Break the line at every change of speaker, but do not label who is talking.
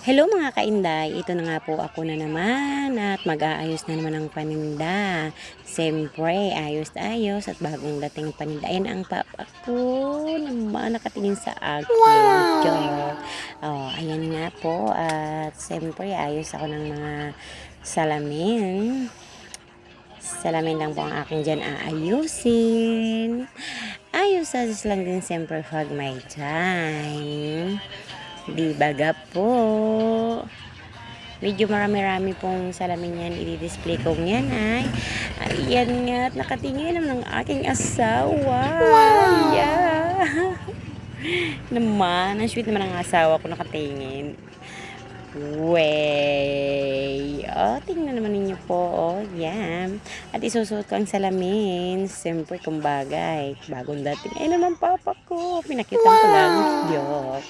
Hello mga kainday, ito na nga po ako na naman at mag-aayos na naman ng paninda. Siyempre, ayos na ayos at bagong dating paninda. Ayan ang papa ko naman nakatingin sa akin. Joke. Oh, ayan nga po at siyempre ayos ako ng mga salamin. Salamin lang po ang aking dyan aayusin. Ayos lang din siyempre pag may time. Di baga po. Medyo marami-rami pong salamin yan. I-display ko yan ay. Ayan nga. At nakatingin naman ng aking asawa. Wow! Yeah. Naman. Ang sweet naman ang asawa ko nakatingin. Way. Oh, tingnan naman ninyo po. Oh, yan. At isusuot ko ang salamin. Siyempre, kung bagay. Bagong dating. Ay naman papa ko. Pinakitan ko lang. Joke.